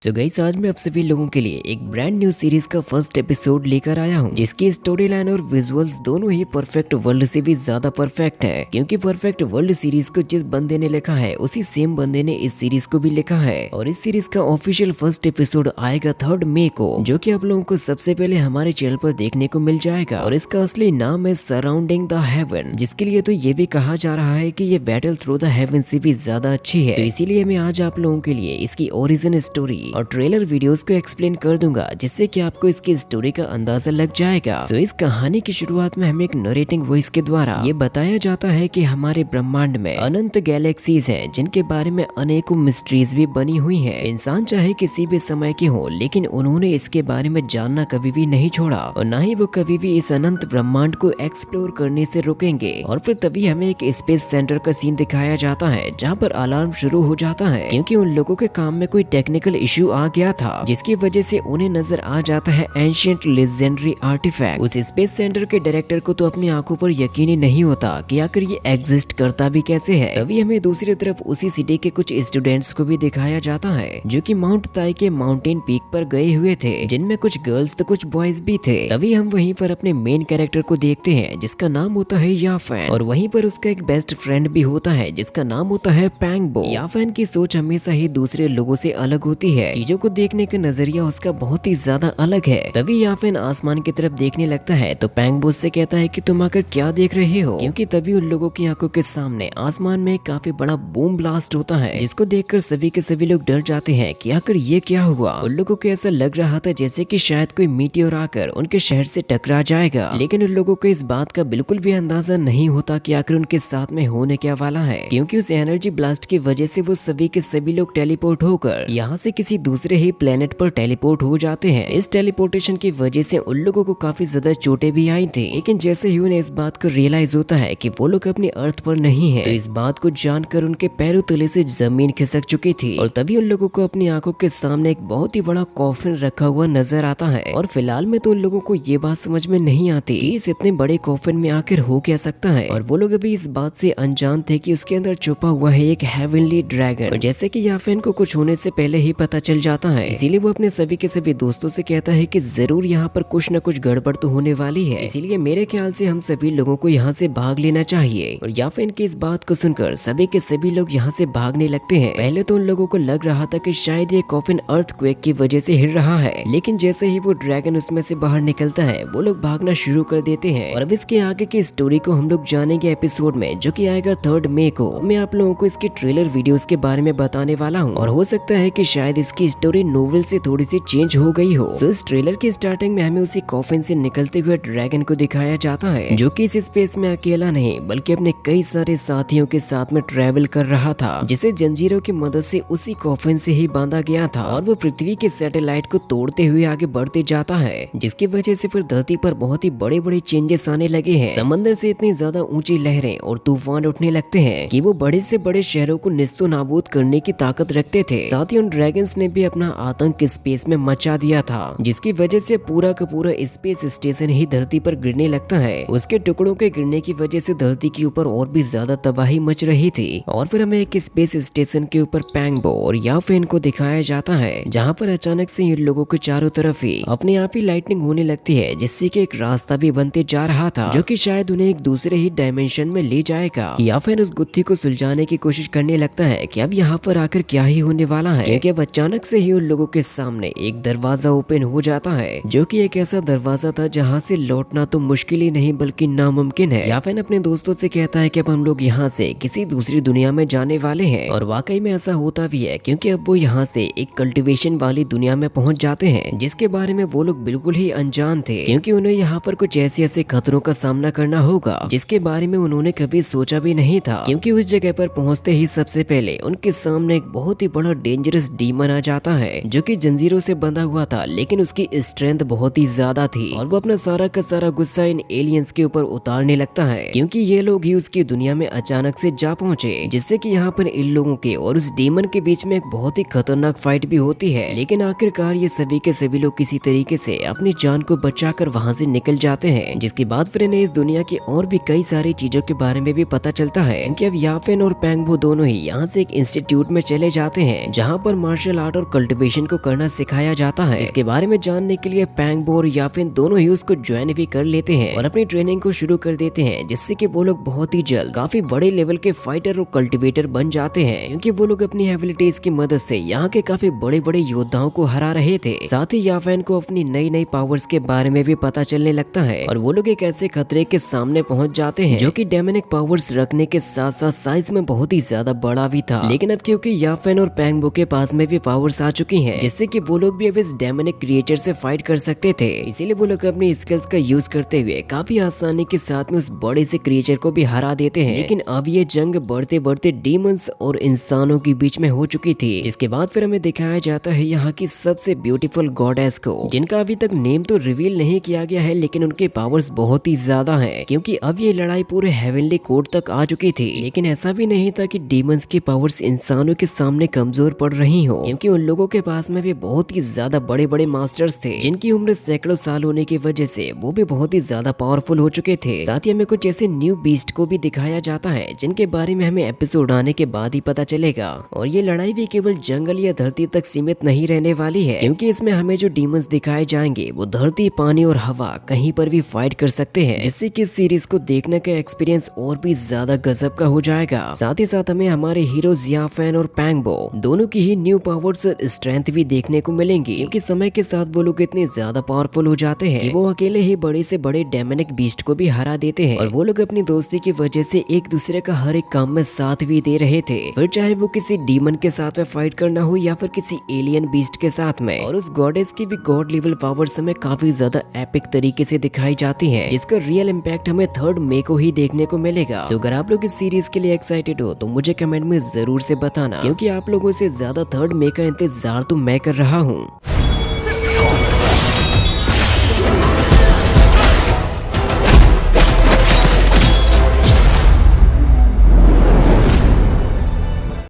तो गाइस आज मैं आप सभी लोगों के लिए एक ब्रांड न्यू सीरीज का फर्स्ट एपिसोड लेकर आया हूँ, जिसकी स्टोरी लाइन और विजुअल्स दोनों ही परफेक्ट वर्ल्ड से भी ज्यादा परफेक्ट है। क्योंकि परफेक्ट वर्ल्ड सीरीज को जिस बंदे ने लिखा है उसी सेम बंदे ने इस सीरीज को भी लिखा है। और इस सीरीज का ऑफिशियल फर्स्ट एपिसोड आएगा 3 मई को, जो कि आप लोगों को सबसे पहले हमारे चैनल पर देखने को मिल जाएगा। और इसका असली नाम है सराउंडिंग द हेवन, जिसके लिए तो ये भी कहा जा रहा है कि ये बैटल थ्रू द हेवन से भी ज्यादा अच्छी है। तो इसीलिए मैं आज आप लोगों के लिए इसकी ओरिजिन स्टोरी और ट्रेलर वीडियोस को एक्सप्लेन कर दूंगा, जिससे कि आपको इसकी स्टोरी का अंदाजा लग जाएगा। तो इस कहानी की शुरुआत में हमें एक नरेटिंग वॉइस के द्वारा ये बताया जाता है कि हमारे ब्रह्मांड में अनंत गैलेक्सीज हैं, जिनके बारे में अनेकों मिस्ट्रीज भी बनी हुई हैं। इंसान चाहे किसी भी समय के हो, लेकिन उन्होंने इसके बारे में जानना कभी भी नहीं छोड़ा और ना ही वो कभी भी इस अनंत ब्रह्मांड को एक्सप्लोर करने से रुकेंगे। और फिर तभी हमें एक स्पेस सेंटर का सीन दिखाया जाता है, जहाँ पर अलार्म शुरू हो जाता है, क्योंकि उन लोगों के काम में कोई टेक्निकल इश्यू आ गया था, जिसकी वजह से उन्हें नजर आ जाता है एंशिएंट लेजेंडरी आर्टिफैक्ट। उस स्पेस सेंटर के डायरेक्टर को तो अपनी आंखों पर यकीन ही नहीं होता कि आखिर ये एग्जिस्ट करता भी कैसे है। तभी हमें दूसरी तरफ उसी सिटी के कुछ स्टूडेंट्स को भी दिखाया जाता है, जो कि माउंट ताई के माउंटेन पीक पर गए हुए थे, जिनमें कुछ गर्ल्स तो कुछ बॉयज भी थे। तभी हम वहीं पर अपने मेन कैरेक्टर को देखते हैं, जिसका नाम होता है याफेन, और वहीं पर उसका एक बेस्ट फ्रेंड भी होता है, जिसका नाम होता है पैंगबो। याफेन की सोच हमेशा ही दूसरे लोगों से अलग होती है, चीजों को देखने का नजरिया उसका बहुत ही ज्यादा अलग है। तभी याफेन आसमान की तरफ देखने लगता है तो पैंगबो से कहता है कि तुम आकर क्या देख रहे हो, क्योंकि तभी उन लोगों की आंखों के सामने आसमान में काफी बड़ा बूम ब्लास्ट होता है, जिसको देखकर सभी के सभी लोग डर जाते हैं कि आखिर ये क्या हुआ। उन लोगों को ऐसा लग रहा था जैसे कि शायद कोई मीटियोर आकर उनके शहर से टकरा जाएगा, लेकिन उन लोगों को इस बात का बिल्कुल भी अंदाजा नहीं होता कि आखिर उनके साथ में होने क्या वाला है, क्योंकि उस एनर्जी ब्लास्ट की वजह से वो सभी के सभी लोग टेलीपोर्ट होकर यहाँ से किसी दूसरे ही प्लेनेट पर टेलीपोर्ट हो जाते हैं। इस टेलीपोर्टेशन की वजह से उन लोगों को काफी ज्यादा चोटें भी आई थी, लेकिन जैसे ही उन्हें इस बात को रियलाइज होता है कि वो लोग अपनी अर्थ पर नहीं है, तो इस बात को जानकर उनके पैरों तले से जमीन खिसक चुकी थी। और तभी उन लोगों को अपनी आंखों के सामने एक बहुत ही बड़ा कॉफिन रखा हुआ नजर आता है। और फिलहाल में तो उन लोगों को ये बात समझ में नहीं आती कि इस इतने बड़े कॉफिन में आखिर हो क्या सकता है, और वो लोग अभी इस बात से अनजान थे कि उसके अंदर छुपा हुआ है एक हेवनली ड्रैगन। और जैसे कि याफेन को कुछ होने से पहले ही पता चल जाता है, इसीलिए वो अपने सभी के सभी दोस्तों से कहता है कि जरूर यहाँ पर कुछ न कुछ गड़बड़ तो होने वाली है, इसीलिए मेरे ख्याल से हम सभी लोगों को यहाँ से भाग लेना चाहिए। और याफेन की इस बात को सुनकर सभी के सभी लोग यहाँ से भागने लगते हैं। पहले तो उन लोगों को लग रहा था कि शायद ये कॉफिन अर्थक्वेक की वजह से हिल रहा है, लेकिन जैसे ही वो ड्रैगन उसमें से बाहर निकलता है, वो लोग भागना शुरू कर देते हैं। और अब इसके आगे की स्टोरी को हम लोग जानेंगे एपिसोड में, जो कि आएगा 3 मई को। मैं आप लोगों को इसके ट्रेलर वीडियोस के बारे में बताने वाला हूँ, और हो सकता है कि शायद इसकी स्टोरी नोवेल से थोड़ी सी चेंज हो गई हो। तो इस ट्रेलर की स्टार्टिंग में हमें उसी कॉफिन से निकलते हुए ड्रैगन को दिखाया जाता है, जो कि इस स्पेस में अकेला नहीं बल्कि अपने कई सारे साथियों के साथ में ट्रेवल कर रहा था, जिसे जंजीरों की मदद से उसी कॉफिन से ही बांधा गया था। और वो पृथ्वी के सैटेलाइट को तोड़ते हुए आगे बढ़ते जाता है, जिसकी वजह से फिर धरती पर बहुत ही बड़े बड़े चेंजेस आने लगे हैं। समंदर से इतनी ज्यादा ऊंची लहरें और तूफान उठने लगते हैं कि वो बड़े से बड़े शहरों को निस्तो नाबूद करने की ताकत रखते थे। साथ ही उन ड्रैगन्स ने भी अपना आतंक स्पेस में मचा दिया था, जिसकी वजह से पूरा का पूरा स्पेस स्टेशन ही धरती पर गिरने लगता है। उसके टुकड़ों के गिरने की वजह से धरती के ऊपर और भी ज्यादा तबाही मच रही थी। और फिर हमें एक स्पेस स्टेशन के ऊपर पैंगबो और याफेन को दिखाया जाता है, जहाँ पर अचानक से इन लोगों के चारों तरफ ही अपने आप ही लाइटनिंग होने लगती है, जिससे कि एक रास्ता भी बनते जा रहा था, जो कि शायद उन्हें एक दूसरे ही डायमेंशन में ले जाएगा। याफेन उस गुत्थी को सुलझाने की कोशिश करने लगता है कि अब यहाँ पर आकर क्या ही होने वाला है, क्योंकि अब अचानक से ही उन लोगों के सामने एक दरवाजा ओपन हो जाता है, जो कि एक ऐसा दरवाजा था जहाँ से लौटना तो मुश्किल ही नहीं बल्कि नामुमकिन है। याफेन अपने दोस्तों से कहता है कि अब हम लोग यहाँ से किसी दूसरी दुनिया में जाने वाले हैं, और वाकई में ऐसा होता भी है, क्योंकि अब वो यहाँ से एक कल्टीवेशन वाली दुनिया में पहुंच जाते हैं, जिसके बारे में वो लोग बिल्कुल ही अनजान थे, क्योंकि उन्हें यहाँ पर कुछ ऐसे ऐसे खतरों का सामना करना होगा जिसके बारे में उन्होंने कभी सोचा भी नहीं था। क्योंकि उस जगह पर पहुंचते ही सबसे पहले उनके सामने एक बहुत ही बड़ा डेंजरस डीमन आ जाता है, जो कि जंजीरों से बंधा हुआ था, लेकिन उसकी स्ट्रेंथ बहुत ही ज्यादा थी, और वो अपना सारा का सारा गुस्सा इन एलियंस के ऊपर उतारने लगता है, क्योंकि ये लोग ही उसकी दुनिया में अचानक से जा पहुंचे, जिससे कि यहाँ पर इन लोगों के और उस डीमन के बीच में एक बहुत ही खतरनाक फाइट भी होती है। लेकिन आखिरकार ये सभी के सभी लोग किसी तरीके से अपनी जान को बचाकर वहाँ से निकल जाते हैं, जिसके बाद फिर इन्हें इस दुनिया की और भी कई सारी चीजों के बारे में भी पता चलता है कि अब याफेन और पैंगबो दोनों ही यहाँ से एक इंस्टीट्यूट में चले जाते हैं, जहाँ पर मार्शल आर्ट आर्ट और कल्टीवेशन को करना सिखाया जाता है। इसके बारे में जानने के लिए पैंग और याफेन दोनों ही उसको ज्वाइन भी कर लेते हैं और अपनी ट्रेनिंग को शुरू कर देते हैं, जिससे कि वो लोग बहुत ही जल्द काफी बड़े लेवल के फाइटर और कल्टीवेटर बन जाते हैं, क्योंकि वो लोग अपनी एबिलिटीज की मदद से यहाँ के काफी बड़े बड़े योद्धाओं को हरा रहे थे। साथ ही याफेन को अपनी नई नई पावर्स के बारे में भी पता चलने लगता है और वो लोग एक ऐसे खतरे के सामने पहुंच जाते हैं जो कि डेमोनिक पावर्स रखने के साथ साथ साइज में बहुत ही ज्यादा बड़ा भी था। लेकिन अब क्योंकि याफेन और पैंगबो के पास में भी पावर्स आ चुकी हैं, जिससे कि वो लोग भी अब इस डेमोनिक क्रिएचर से फाइट कर सकते थे, इसीलिए वो लोग अपनी स्किल्स का यूज करते हुए काफी आसानी के साथ में उस बड़े से क्रिएचर को भी हरा देते हैं। लेकिन अब ये जंग बढ़ते बढ़ते डीमंस और इंसानों के बीच में हो चुकी थी। इसके बाद फिर हमें दिखाया जाता है यहाँ की सबसे ब्यूटीफुल गॉडेस को, जिनका अभी तक नेम तो रिवील नहीं किया गया है, लेकिन उनके पावर्स बहुत ही ज्यादा हैं, क्योंकि अब ये लड़ाई पूरे हेवनली कोर्ट तक आ चुकी थी। लेकिन ऐसा भी नहीं था कि डीमंस की पावर्स इंसानों के सामने कमजोर पड़ रही हो, क्योंकि उन लोगों के पास में भी बहुत ही ज्यादा बड़े बड़े मास्टर्स थे, जिनकी उम्र सैकड़ों साल होने की वजह से वो भी बहुत ही ज्यादा पावरफुल हो चुके थे। साथ ही हमें कुछ ऐसे न्यू बीस्ट को भी दिखाया जाता है, जिनके बारे में हमें एपिसोड आने के बाद ही पता चलेगा। और ये लड़ाई भी केवल जंगल या धरती तक सीमित नहीं रहने वाली है, क्योंकि इसमें हमें जो डीमंस दिखाए जाएंगे वो धरती, पानी और हवा कहीं पर भी फाइट कर सकते हैं, जिससे कि इस सीरीज को देखने का एक्सपीरियंस और भी ज्यादा गजब का हो जाएगा। साथ ही साथ हमें हमारे हीरोज याफेन और पैंगबो दोनों की ही न्यू पावर्स और स्ट्रेंथ भी देखने को मिलेंगी, क्योंकि समय के साथ वो लोग इतने ज्यादा पावरफुल हो जाते हैं कि वो अकेले ही बड़े से बड़े डेमोनिक बीस्ट को भी हरा देते हैं। और वो लोग अपनी दोस्ती की वजह से एक दूसरे का हर एक काम में साथ भी दे रहे थे, फिर चाहे वो किसी डीमन के साथ में फाइट करना हो या फिर किसी एलियन बीस्ट के साथ में। और उस गॉडेस की भी गॉड लेवल पावर्स हमें काफी ज्यादा एपिक तरीके से दिखाई जाती हैं, जिसका रियल इम्पैक्ट हमें 3rd मई को ही देखने को मिलेगा। सो अगर आप लोग इस सीरीज के लिए एक्साइटेड हो तो मुझे कमेंट में जरूर से बताना, क्योंकि आप लोगों से ज्यादा 3rd मई का इंतजार तो मैं कर रहा हूँ।